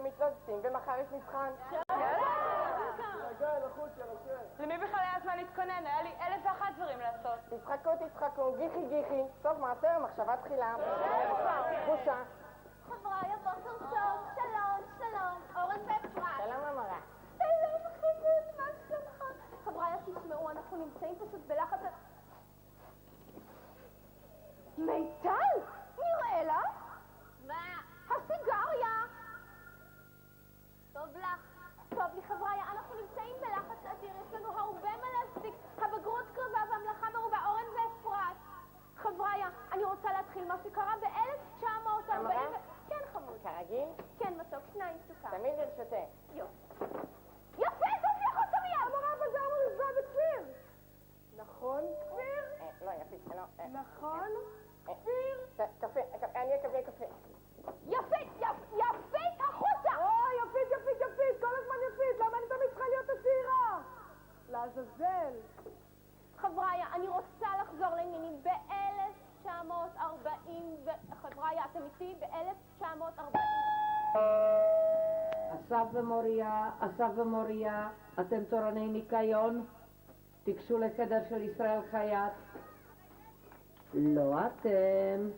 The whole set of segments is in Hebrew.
מתלוצצים, ומחר יש מבחן. רגע, לחוץ, ירשם. למי בכלל היה זמן להתכונן? היה לי 1001 דברים לעשות. תצחקו, גיחי. סוף מעשה, מחשבה תחילה. בושה. חבריי, בוקר טוב, שלום, אורן ואפרת. שלום המורה. שלום, חמוד, מה שלומך? חבריי, תשמעו, אנחנו נמצאים פשוט בלחץ... מיטל, נראה לך? מה? הסיגריה. טוב לך. טוב לי, חבריי, אנחנו נמצאים בלחץ אדיר, יש לנו הרבה מה להספיק. הבגרות קרבה והמלאכה מרובה, אורן ואפרת. חבריי, אני רוצה להתחיל מה שקרה ב-1940... המורה? כן, חמוד. כרגיל? כן, מתוק, 2 סוכר. תמיד לרשותך. יפה, תוציא החוצה מיד! המורה, אבל זה אמור לפגוע בכפיר. נכון, כפיר? לא, יפית, לא. נכון, כפיר? קפה, אני אקבל קפה. יפית, החוצה! יפית, כל הזמן יפית, למה אני תמיד צריכה להיות הצעירה? לעזאזל. חבריי, אני רוצה לחזור לעניינים ב-1940 חבריי, אתם איתי? ב-1940 אסף ומוריה, אתם תורני ניקיון? תיגשו לחדר של ישראל חייט. לא אתם,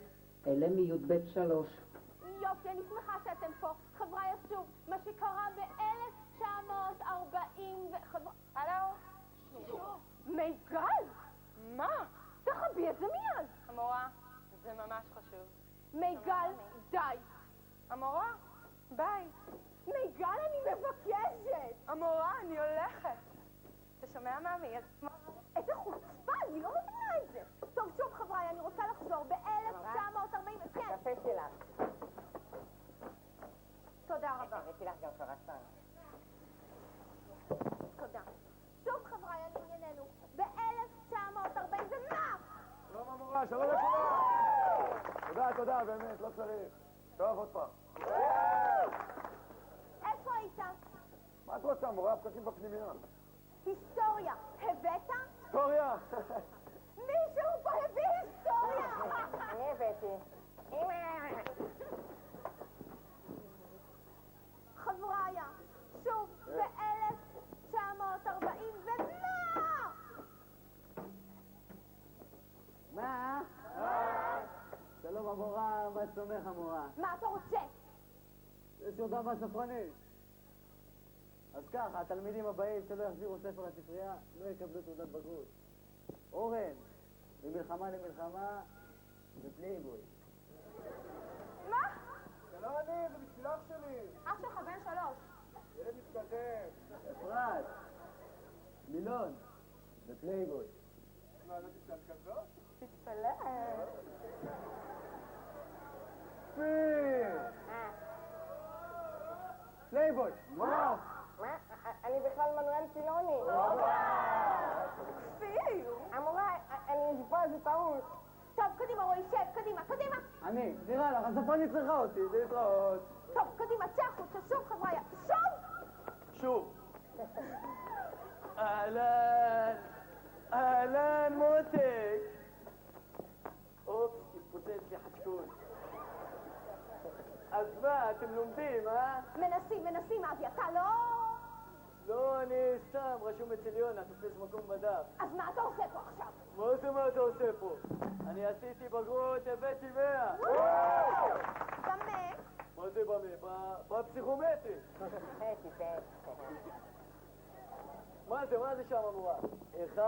אלה מי"ב 3. יופי, אני שמחה שאתם פה. חבריי, שוב, מה שקרה ב-1940 הלו? שוב. מיגל! מה? תחבי את זה מיד. המורה, זה ממש חשוב. מיגל, די. המורה, ביי. מיגל, אני מבקשת. המורה, אני הולכת. אתה שומע מאמי? איזה חוצפה, אני לא מבינה את זה. טוב, שוב חבריי, אני רוצה לחזור ב-1940, כן. קפה שלך. תודה רבה. הבאתי לך גם קרסון. תודה. שוב חבריי, על ענייננו. ב-1940 ומה? שלום המורה, שלום לכולם. תודה, באמת, לא צריך. טוב, עוד פעם. איפה היית? מה את רוצה, מורה? הפקקים בפנימיה. היסטוריה. הבאת? היסטוריה? מישהו פה הביא היסטוריה! אני הבאתי. חבריי, שוב, ב-1940 ומה? מה? שלום המורה, מה שלומך המורה? מה אתה רוצה? יש הודעה מהספרנית. אז ככה, התלמידים הבאים שלא יחזירו ספר לספרייה לא יקבלו תעודת בגרות. אורן, ממלחמה למלחמה זה פלייבוי. מה? זה לא אני, זה בשביל אח שלי. אח שלך בן 3. ילד מתקדם. אפרת, מילון, זה פלייבוי. מה, לא תשאל כזאת? תתפלא. פלייבוי. מה? אני בכלל מנואל פילוני. כפיר! המורה, אני אשפה, זה טעות. טוב, קדימה, רועי, שב, קדימה. אני, נראה לך, הספרנית צריכה אותי, להתראות. טוב, קדימה, צא החוצה, שוב חבריי, שוב. אהלן מותק. אופס, התפוצץ לי חתכון. אז מה, אתם לומדים, אה? מנסים, אבי, אתה לא... לא, אני סתם, רשום אצל יונה, תופס מקום בדף. אז מה אתה עושה פה עכשיו? מה אתה עושה פה? אני עשיתי בגרות, הבאתי 100. במה? מה זה במה? בפסיכומטרי. מה זה שם המורה? 1,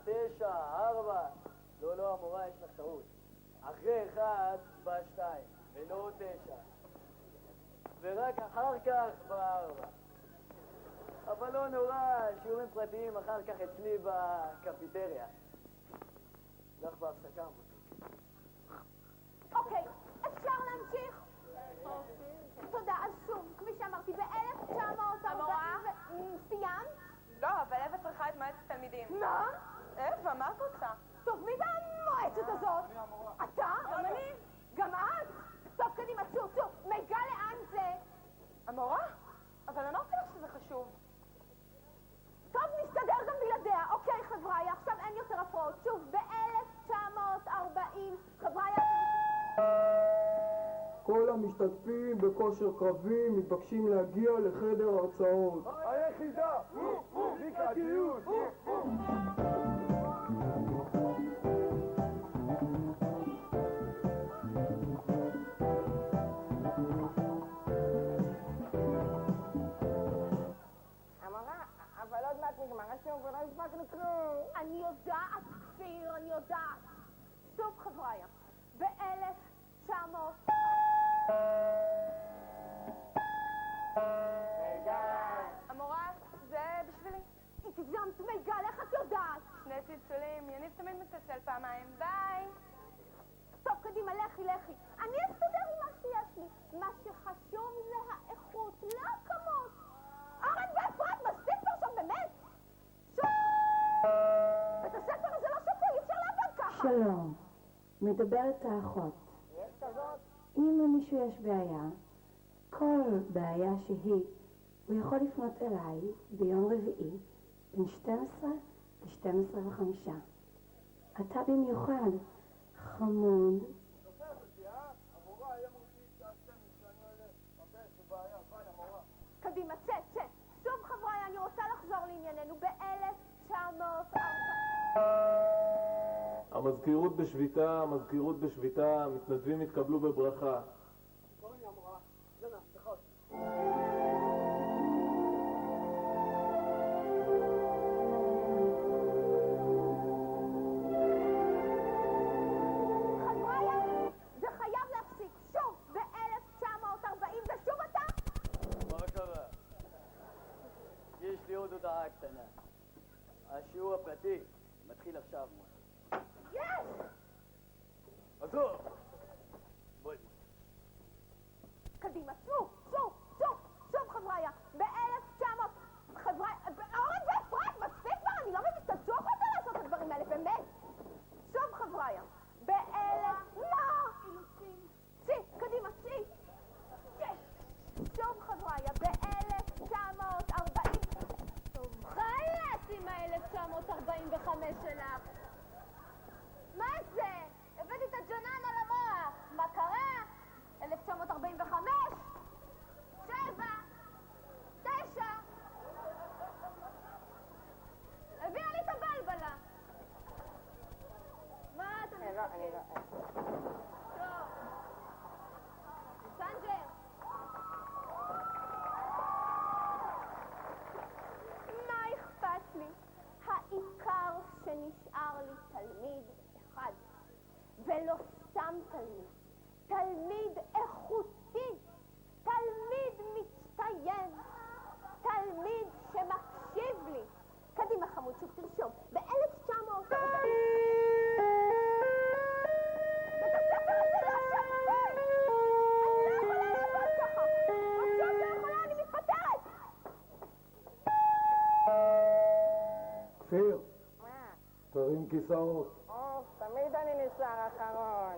9, 4. לא, המורה, יש לך טעות. אחרי 1 בא 2, ולא 9. ורק אחר כך בא 4. אבל לא נורא, שיעורים פרטיים אחר כך אצלי בקפיטריה. לך בהפסקה, מוטי. אוקיי, אפשר להמשיך? תודה, אז שוב, כפי שאמרתי, ב-1940... המורה? סיימת? לא, אבל אווה צריכה את מועצת תלמידים. מה? אווה, מה את רוצה? טוב, מי זה המועצת הזאת? אתה? גם אני. גם את? טוב, קדימה, שוב, מיגל לאן זה? המורה? אבל אמרתי לך שזה חשוב. טוב, נסתדר גם בלעדיה. אוקיי, חבריי, עכשיו אין יותר הפרעות. שוב, ב-1940, חבריי... כולו המשתתפים בכושר קרבי מתבקשים להגיע לחדר הרצאות. היחידה! לקראתיות! המורה, אבל עוד מעט נגמר השיעור ולא הספקנו כלום. אני יודעת, כפיר, אני יודעת. שוב חבריה, ב-1900... המורה, זה בשבילי. הגזמת מיגל, איך את יודעת? שני צלצולים, יניב תמיד מצלצל פעמיים. ביי. טוב, קדימה, לכי. אני אסתדר עם מה שיש לי. מה שחשוב זה האיכות, לא הכמות. אורן ואפרת, מספיק כבר שם, באמת? שוב! את הספר הזה לא שפוי, אי אפשר לעבוד ככה. שלום, מדברת האחות. יש כזאת? אם למישהו יש בעיה, כל בעיה שהיא, הוא יכול לפנות אליי ביום רביעי בין 12 ל-12:05. אתה במיוחד, חמוד. קדימה, צא. שוב חבריה, אני רוצה לחזור לענייננו. ב-1904... המזכירות בשביתה, מתנדבים יתקבלו בברכה. חבריה, זה חייב להפסיק. שוב, ב-1940, ושוב אתה? מה קרה? יש לי עוד הודעה קטנה. השיעור הפרטי מתחיל עכשיו. יש! עזוב! בואי. קדימה, שוב חבריה, ב-1900... חבריה... אורן ואפרת, מספיק כבר, אני לא מבין, תעצרו אותה לעשות את הדברים האלה, באמת. שוב חבריה, ב-1000... לא! צי, קדימה, צי. שוב חבריה, ב-1940... טוב, חלאס עם ה-1945 שלך. מה זה? הבאתי את הג'נן על המוח. מה קרה? 1945? 7? 9? הביאה לי את הבלבלה. מה אתה מסתכל? אני לא. טוב. סנג'ר. מה אכפת לי? העיקר שנשאר לי תלמיד אחד, ולא סתם תלמיד איכותי, תלמיד מצטיין, תלמיד שמקשיב לי. קדימה חמוד, שוב תרשום, ב-1900... את הספר הזה לא שפוי! אני לא יכולה לעבוד ככה! פשוט לא יכולה, אני מתפטרת! כפיר, מה? תרים כיסאות. תמיד אני נשאר אחרון.